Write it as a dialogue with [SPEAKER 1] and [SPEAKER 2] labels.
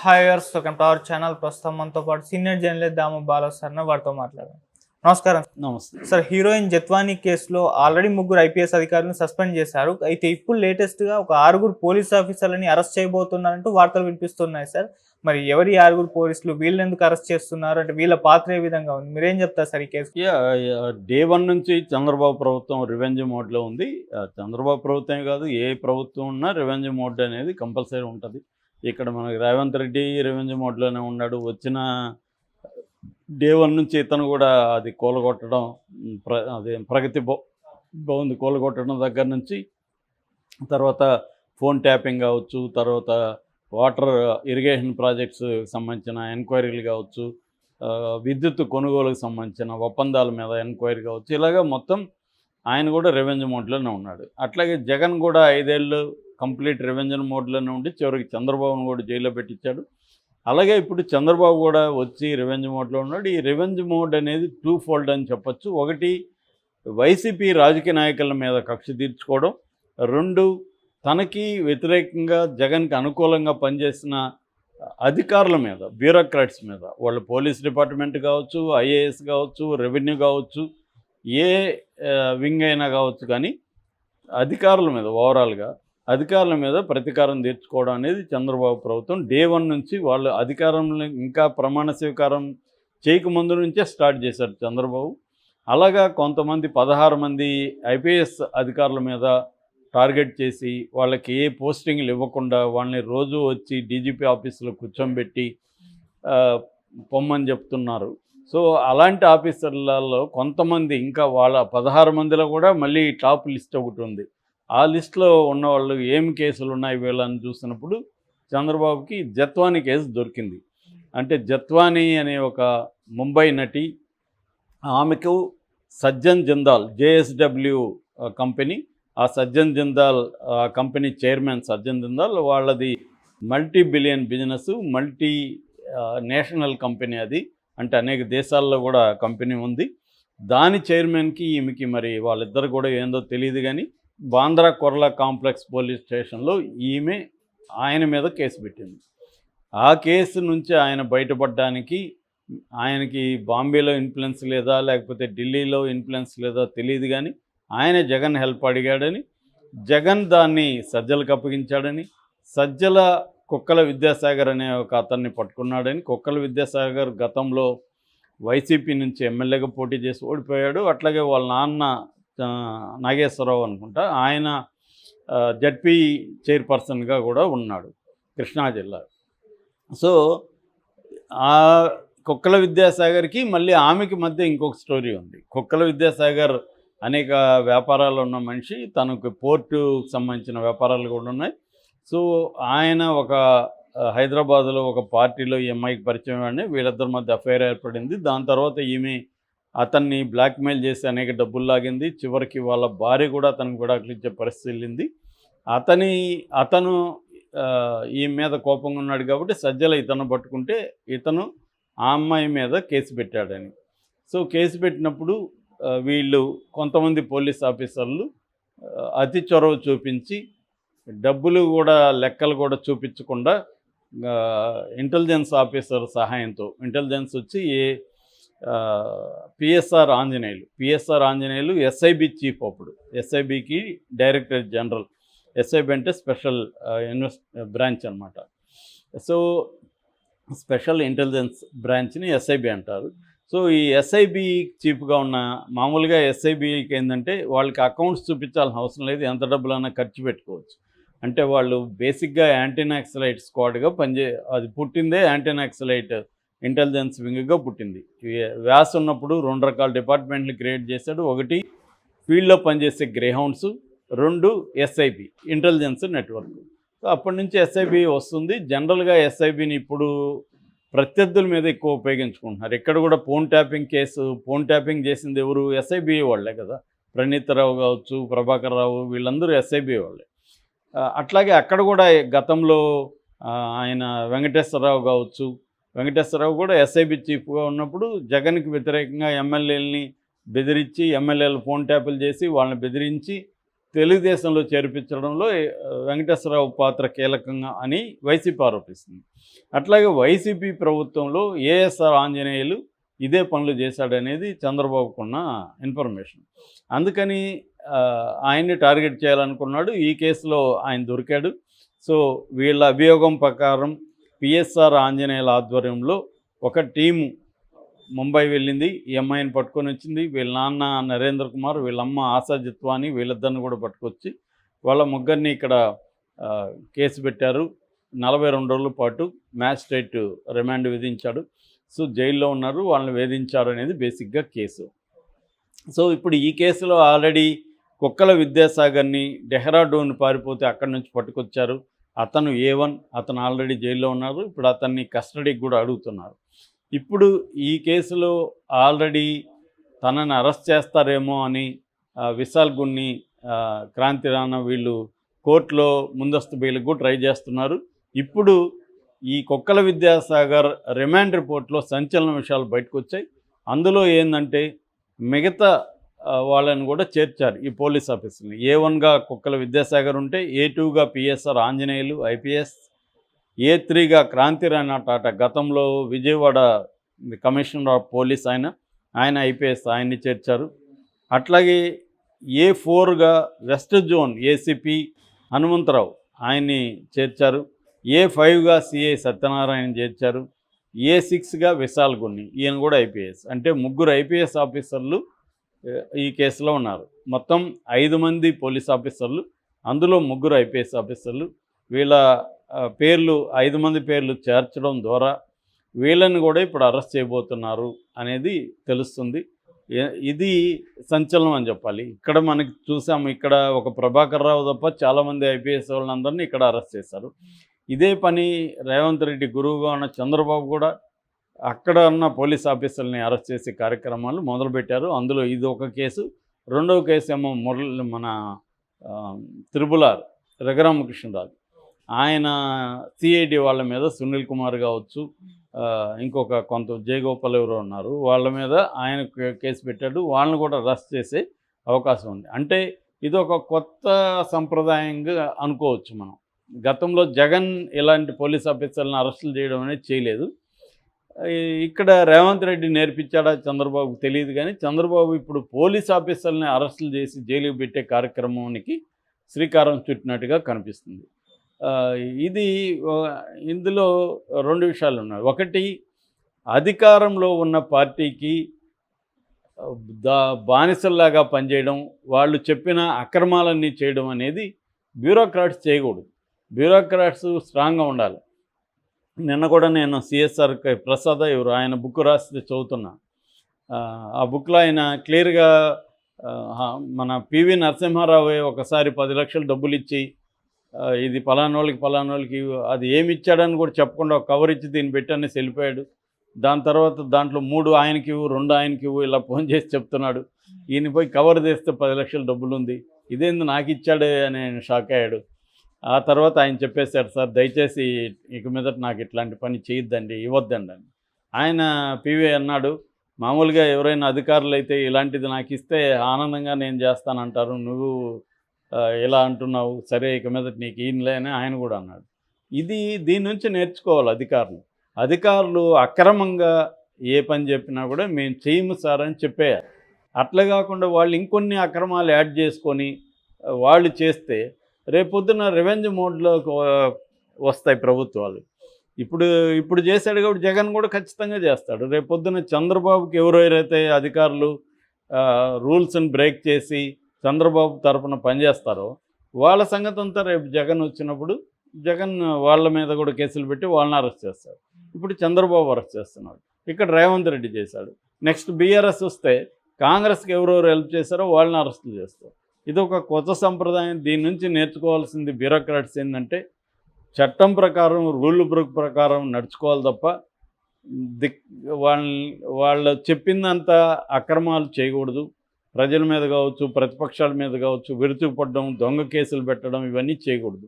[SPEAKER 1] హాయర్స్ welcome to our channel. ప్రస్తుతం మనతో పాటు సీనియర్ జర్నలిస్ట్ దాము బాలా సార్ వారితో మాట్లాడారు. నమస్కారం.
[SPEAKER 2] నమస్తే
[SPEAKER 1] సార్, హీరోయిన్ జత్వానీ కేసులో ఆల్రెడీ 3 ఐపీఎస్ అధికారులను సస్పెండ్ చేశారు. అయితే ఇప్పుడు లేటెస్ట్గా ఒక 6 పోలీస్ ఆఫీసర్లని అరెస్ట్ చేయబోతున్నారంటూ వార్తలు వినిపిస్తున్నాయి సార్. మరి ఎవరి 6 పోలీసులు, వీళ్ళని ఎందుకు అరెస్ట్ చేస్తున్నారు, అంటే వీళ్ళ పాత్ర ఏ విధంగా ఉంది, మీరేం చెప్తారు సార్ ఈ కేసు?
[SPEAKER 2] డే 1 నుంచి చంద్రబాబు ప్రభుత్వం రివెంజ్ మోడ్లో ఉంది. చంద్రబాబు ప్రభుత్వమే కాదు, ఏ ప్రభుత్వం ఉన్నా రివెంజ్ మోడ్ అనేది కంపల్సరీ ఉంటుంది. ఇక్కడ మనకి రేవంత్ రెడ్డి రివెంజ్ మోడ్లోనే ఉన్నాడు. వచ్చిన డే 1 నుంచి ఇతను కూడా అది కూలగొట్టడం, అదే ప్రగతి భవన్ కూలగొట్టడం దగ్గర నుంచి, తర్వాత ఫోన్ ట్యాపింగ్ కావచ్చు, తర్వాత వాటర్ ఇరిగేషన్ ప్రాజెక్ట్స్ సంబంధించిన ఎంక్వైరీలు కావచ్చు, విద్యుత్ కొనుగోలుకు సంబంధించిన ఒప్పందాల మీద ఎంక్వైరీ కావచ్చు, ఇలాగా మొత్తం ఆయన కూడా రివెంజ్ మోడ్లోనే ఉన్నాడు. అట్లాగే జగన్ కూడా 5 ఏళ్ళు కంప్లీట్ రివెంజ్ మోడ్లోనే ఉండి చివరికి చంద్రబాబును కూడా జైల్లో పెట్టించాడు. అలాగే ఇప్పుడు చంద్రబాబు కూడా వచ్చి రివెంజ్ మోడ్లో ఉన్నాడు. ఈ రివెంజ్ మోడ్ అనేది 2 ఫోల్డ్ అని చెప్పచ్చు. ఒకటి, వైసీపీ రాజకీయ నాయకుల మీద కక్ష తీర్చుకోవడం. 2, తనకి వ్యతిరేకంగా జగన్కి అనుకూలంగా పనిచేసిన అధికారుల మీద, బ్యూరోక్రాట్స్ మీద, వాళ్ళు పోలీస్ డిపార్ట్మెంట్ కావచ్చు, ఐఏఎస్ కావచ్చు, రెవెన్యూ కావచ్చు, ఏ వింగ్ అయినా కావచ్చు, కానీ అధికారుల మీద ఓవరాల్గా అధికారుల మీద ప్రతీకారం తీర్చుకోవడం అనేది చంద్రబాబు ప్రభుత్వం డే 1 నుంచి, వాళ్ళు అధికారంలో ఇంకా ప్రమాణ స్వీకారం చేయకముందు నుంచే స్టార్ట్ చేశారు చంద్రబాబు. అలాగా కొంతమంది 16 మంది ఐపీఎస్ అధికారుల మీద టార్గెట్ చేసి వాళ్ళకి ఏ పోస్టింగ్లు ఇవ్వకుండా వాళ్ళని రోజు వచ్చి డీజీపీ ఆఫీసులో కూర్చోబెట్టి పొమ్మని చెప్తున్నారు. సో అలాంటి ఆఫీసర్లలో కొంతమంది, ఇంకా వాళ్ళ 16 మందిలో కూడా మళ్ళీ టాప్ లిస్ట్ ఒకటి ఉంది. ఆ లిస్టులో ఉన్నవాళ్ళు ఏం కేసులు ఉన్నాయి వీళ్ళని చూసినప్పుడు చంద్రబాబుకి జత్వానీ కేసు దొరికింది. అంటే జత్వానీ అనే ఒక ముంబై నటి, ఆమెకు సజ్జన్ జిందాల్, జేఎస్డబ్ల్యూ కంపెనీ, ఆ సజ్జన్ జిందాల్ కంపెనీ చైర్మన్ సజ్జన్ జిందాల్, వాళ్ళది multi billion business, multi national company అది. అంటే అనేక దేశాల్లో కూడా కంపెనీ ఉంది. దాని చైర్మన్కి ఈమెకి మరి వాళ్ళిద్దరు కూడా ఏందో తెలియదు, కానీ బాంద్రా కొర్లా కాంప్లెక్స్ పోలీస్ స్టేషన్లో ఈమె ఆయన మీద కేసు పెట్టింది. ఆ కేసు నుంచి ఆయన బయటపడడానికి, ఆయనకి బాంబేలో ఇన్ఫ్లుయెన్స్ లేదా లేకపోతే ఢిల్లీలో ఇన్ఫ్లుయెన్స్ లేదా తెలియదు, కానీ ఆయన జగన్ హెల్ప్ అడిగాడని, జగన్ దాన్ని సజ్జలకు అప్పగించాడని, సజ్జల కుక్కల విద్యాసాగర్ అనే ఒక అతన్ని పట్టుకున్నాడని, కుక్కల విద్యాసాగర్ గతంలో వైసీపీ నుంచి ఎమ్మెల్యేగా పోటీ చేసి ఓడిపోయాడు. అట్లాగే వాళ్ళ నాన్న నాగేశ్వరరావు అనుకుంటా, ఆయన జడ్పీ చైర్పర్సన్గా కూడా ఉన్నాడు కృష్ణా జిల్లా. సో ఆ కుక్కల విద్యాసాగర్కి మళ్ళీ ఆమెకి మధ్య ఇంకొక స్టోరీ ఉంది. కుక్కల విద్యాసాగర్ అనేక వ్యాపారాలు ఉన్న మనిషి, తనకు పోర్టుకు సంబంధించిన వ్యాపారాలు కూడా ఉన్నాయి. సో ఆయన ఒక హైదరాబాద్లో ఒక పార్టీలో ఈ అమ్మాయికి పరిచయం అని, వీళ్ళిద్దరి మధ్య అఫైర్ ఏర్పడింది. దాని తర్వాత ఈమె అతన్ని బ్లాక్మెయిల్ చేసి అనేక డబ్బులు లాగింది. చివరికి వాళ్ళ భార్య కూడా అతనికి విడాకులు ఇచ్చే పరిస్థితి వెళ్ళింది. అతను ఈ మీద కోపంగా ఉన్నాడు కాబట్టి సజ్జల ఇతను పట్టుకుంటే ఇతను ఆ అమ్మాయి మీద కేసు పెట్టాడని. సో కేసు పెట్టినప్పుడు వీళ్ళు కొంతమంది పోలీస్ ఆఫీసర్లు అతి చొరవ చూపించి, డబ్బులు కూడా లెక్కలు కూడా చూపించకుండా ఇంటెలిజెన్స్ ఆఫీసర్ సహాయంతో, ఇంటెలిజెన్స్ వచ్చి పిఎస్ఆర్ ఆంజనేయులు ఎస్ఐబి చీఫ్, అప్పుడు ఎస్ఐబికి డైరెక్టర్ జనరల్. ఎస్ఐబి అంటే స్పెషల్ బ్రాంచ్ అనమాట. సో స్పెషల్ ఇంటెలిజెన్స్ బ్రాంచ్ని ఎస్ఐబి అంటారు. సో ఈ ఎస్ఐబి చీఫ్గా ఉన్న, మామూలుగా ఎస్ఐబికి ఏంటంటే వాళ్ళకి అకౌంట్స్ చూపించాల్సిన అవసరం లేదు, ఎంత డబ్బులన్నా ఖర్చు పెట్టుకోవచ్చు. అంటే వాళ్ళు బేసిక్గా యాంటీ నక్సలైట్ స్క్వాడ్గా అది పుట్టిందే యాంటీ నక్సలైట్ ఇంటెలిజెన్స్ వింగ్గా పుట్టింది. వ్యాస్ ఉన్నప్పుడు 2 రకాల డిపార్ట్మెంట్లు క్రియేట్ చేశాడు. ఒకటి ఫీల్డ్లో పనిచేసే Greyhounds, 2 SIB intelligence network. So అప్పటి నుంచి ఎస్ఐబి వస్తుంది. జనరల్గా ఎస్ఐబిని ఇప్పుడు ప్రత్యర్థుల మీద ఎక్కువ ఉపయోగించుకుంటున్నారు. ఇక్కడ కూడా ఫోన్ ట్యాపింగ్ చేసింది ఎవరు? ఎస్ఐబి వాళ్ళే కదా. ప్రణీతరావు కావచ్చు, ప్రభాకర్ రావు, వీళ్ళందరూ ఎస్ఐబి వాళ్ళే. అట్లాగే అక్కడ కూడా గతంలో ఆయన వెంకటేశ్వరరావు కావచ్చు, వెంకటేశ్వరరావు కూడా ఎస్ఐబి చీఫ్గా ఉన్నప్పుడు జగన్కి వ్యతిరేకంగా ఎమ్మెల్యేలని బెదిరించి, ఎమ్మెల్యేలు ఫోన్ ట్యాపులు చేసి వాళ్ళని బెదిరించి తెలుగుదేశంలో చేర్పించడంలో వెంకటేశ్వరరావు పాత్ర కీలకంగా అని వైసీపీ ఆరోపిస్తుంది. అట్లాగే వైసీపీ ప్రభుత్వంలో ఏఎస్ఆర్ ఆంజనేయులు ఇదే పనులు చేశాడనేది చంద్రబాబుకున్న ఇన్ఫర్మేషన్. అందుకని ఆయన్ని టార్గెట్ చేయాలనుకున్నాడు. ఈ కేసులో ఆయన దొరికాడు. సో వీళ్ళ అభియోగం ప్రకారం పిఎస్ఆర్ ఆంజనేయుల ఆధ్వర్యంలో ఒక టీము ముంబై వెళ్ళింది, ఈ అమ్మాయిని పట్టుకొని వచ్చింది. వీళ్ళ నాన్న నరేంద్ర కుమార్, వీళ్ళమ్మ ఆశా జిత్వాని, వీళ్ళిద్దరిని కూడా పట్టుకొచ్చి వాళ్ళ ముగ్గురిని ఇక్కడ కేసు పెట్టారు. 42 రోజుల పాటు మ్యాజిస్ట్రేట్ రిమాండ్ విధించాడు. సో జైల్లో ఉన్నారు, వాళ్ళని వేధించారు అనేది బేసిక్గా కేసు. సో ఇప్పుడు ఈ కేసులో ఆల్రెడీ కుక్కల విద్యాసాగర్ని డెహ్రాడూన్ పారిపోతే అక్కడి నుంచి పట్టుకొచ్చారు. అతను A1, అతను ఆల్రెడీ జైల్లో ఉన్నారు. ఇప్పుడు అతన్ని కస్టడీకి కూడా అడుగుతున్నారు. ఇప్పుడు ఈ కేసులో ఆల్రెడీ తనని అరెస్ట్ చేస్తారేమో అని విశాల్ గున్ని, క్రాంతి రాణా వీళ్ళు కోర్టులో ముందస్తు బెయిల్కి కూడా ట్రై చేస్తున్నారు. ఇప్పుడు ఈ కుక్కల విద్యాసాగర్ రిమాండ్ రిపోర్ట్లో సంచలన విషయాలు బయటకు వచ్చాయి. అందులో ఏంటంటే మిగతా వాళ్ళని కూడా చేర్చారు ఈ పోలీస్ ఆఫీసర్ని. A1గా కుక్కల విద్యాసాగర్ ఉంటే A2గా పిఎస్ఆర్ ఆంజనేయులు IPS, A3గా క్రాంతి రాణా టాటా గతంలో విజయవాడ కమిషనర్ ఆఫ్ పోలీస్ ఆయన IPS ఆయన్ని చేర్చారు. అట్లాగే A4గా వెస్ట్ జోన్ ACP హనుమంతరావు ఆయన్ని చేర్చారు. A5గా CI సత్యనారాయణ చేర్చారు. A6గా విశాల్ గున్ని, ఈయన కూడా IPS. అంటే 3 IPS ఆఫీసర్లు ఈ కేసులో ఉన్నారు. మొత్తం 5 మంది పోలీస్ ఆఫీసర్లు, అందులో 3 IPS ఆఫీసర్లు. వీళ్ళ పేర్లు 5 మంది పేర్లు చేర్చడం ద్వారా వీళ్ళని కూడా ఇప్పుడు అరెస్ట్ చేయబోతున్నారు అనేది తెలుస్తుంది. ఇది సంచలనం అని చెప్పాలి. ఇక్కడ మనకి చూసాము, ఇక్కడ ఒక ప్రభాకర్ రావు తప్ప చాలామంది IPS వాళ్ళందరినీ ఇక్కడ అరెస్ట్ చేశారు. ఇదే పని రేవంత్ రెడ్డి గురువుగా ఉన్న చంద్రబాబు కూడా అక్కడ ఉన్న పోలీస్ ఆఫీసర్ని అరెస్ట్ చేసే కార్యక్రమాలు మొదలుపెట్టారు. అందులో ఇది ఒక కేసు. రెండవ కేసు ఏమో మన త్రిపులార్ రఘురామకృష్ణరాజు, ఆయన CID వాళ్ళ మీద సునీల్ కుమార్ కావచ్చు, ఇంకొక కొంత జయగోపాల్ ఎవరో ఉన్నారు, వాళ్ళ మీద ఆయన కేసు పెట్టాడు. వాళ్ళని కూడా అరెస్ట్ చేసే అవకాశం ఉంది. అంటే ఇది ఒక కొత్త సంప్రదాయంగా అనుకోవచ్చు మనం. గతంలో జగన్ ఇలాంటి పోలీస్ ఆఫీసర్లను అరెస్టులు చేయడం అనేది చేయలేదు. ఇక్కడ రేవంత్ రెడ్డి నేర్పించాడా చంద్రబాబుకు తెలియదు. కానీ చంద్రబాబు ఇప్పుడు పోలీస్ ఆఫీసర్ని అరెస్టులు చేసి జైలుకి పెట్టే కార్యక్రమానికి శ్రీకారం చుట్టినట్టుగా కనిపిస్తుంది. ఇందులో 2 విషయాలు ఉన్నాయి. ఒకటి, అధికారంలో ఉన్న పార్టీకి బానిసల్లాగా పనిచేయడం, వాళ్ళు చెప్పిన అక్రమాలన్నీ చేయడం అనేది బ్యూరోక్రాట్స్ చేయకూడదు. బ్యూరోక్రాట్స్ స్ట్రాంగ్గా ఉండాలి. నిన్న కూడా నేను CSR ప్రసాద్ ఎవరు ఆయన బుక్ రాస్తే చదువుతున్నా. ఆ బుక్లో ఆయన క్లియర్గా మన PV నరసింహారావు ఒకసారి 10 లక్షలు డబ్బులు ఇచ్చి ఇది పలానోళ్ళకి అది ఏమి ఇచ్చాడని కూడా చెప్పకుండా ఒక కవర్ ఇచ్చి దీన్ని పెట్టని వెళ్ళిపోయాడు. దాని తర్వాత దాంట్లో 3 ఆయనకి ఇవ్వు, 2 ఆయనకి ఇవ్వు, ఇలా ఫోన్ చేసి చెప్తున్నాడు. ఈయన పోయి కవర్ చేస్తే 10 లక్షల డబ్బులు ఉంది, ఇదేంది నాకు ఇచ్చాడే అని ఆయన షాక్ అయ్యాడు. ఆ తర్వాత ఆయన చెప్పేశారు, సార్ దయచేసి ఇక మీదట నాకు ఇట్లాంటి పని చేయొద్దండి, ఇవ్వద్దండి అని. ఆయన PV అన్నాడు, మామూలుగా ఎవరైనా అధికారులు అయితే ఇలాంటిది నాకు ఇస్తే ఆనందంగా నేను చేస్తానంటారు, నువ్వు ఇలా అంటున్నావు, సరే ఇక మీదట నీకు ఈయనలే అని ఆయన కూడా అన్నాడు. దీని నుంచి నేర్చుకోవాలి అధికారులు అక్రమంగా ఏ పని చెప్పినా కూడా మేము చేయము సార్ అని చెప్పేయాలి. అట్లా కాకుండా వాళ్ళు ఇంకొన్ని అక్రమాలు యాడ్ చేసుకొని వాళ్ళు చేస్తే రేపొద్దున రివెంజ్ మోడ్లోకి వస్తాయి ప్రభుత్వాలు. ఇప్పుడు చేశాడు కాబట్టి జగన్ కూడా ఖచ్చితంగా చేస్తాడు. రేపొద్దున చంద్రబాబుకి ఎవరైతే అధికారులు రూల్స్ని బ్రేక్ చేసి చంద్రబాబు తరపున పనిచేస్తారో వాళ్ళ సంగతి అంతా రేపు జగన్ వచ్చినప్పుడు జగన్ వాళ్ళ మీద కూడా కేసులు పెట్టి వాళ్ళని అరెస్ట్ చేస్తారు. ఇప్పుడు చంద్రబాబు అరెస్ట్ చేస్తున్నాడు, ఇక్కడ రేవంత్ రెడ్డి చేశాడు. నెక్స్ట్ BRS వస్తే కాంగ్రెస్కి ఎవరెవరు హెల్ప్ చేశారో వాళ్ళని అరెస్టులు చేస్తారు. ఇది ఒక కొత్త సంప్రదాయం. దీని నుంచి నేర్చుకోవాల్సింది బ్యూరోక్రాట్స్ ఏంటంటే చట్టం ప్రకారం, రూల్ బుక్ ప్రకారం నడుచుకోవాలి తప్ప వాళ్ళు చెప్పిందంతా అక్రమాలు చేయకూడదు. ప్రజల మీద కావచ్చు, ప్రతిపక్షాల మీద కావచ్చు విరుచుకుపడడం, దొంగ కేసులు పెట్టడం ఇవన్నీ చేయకూడదు.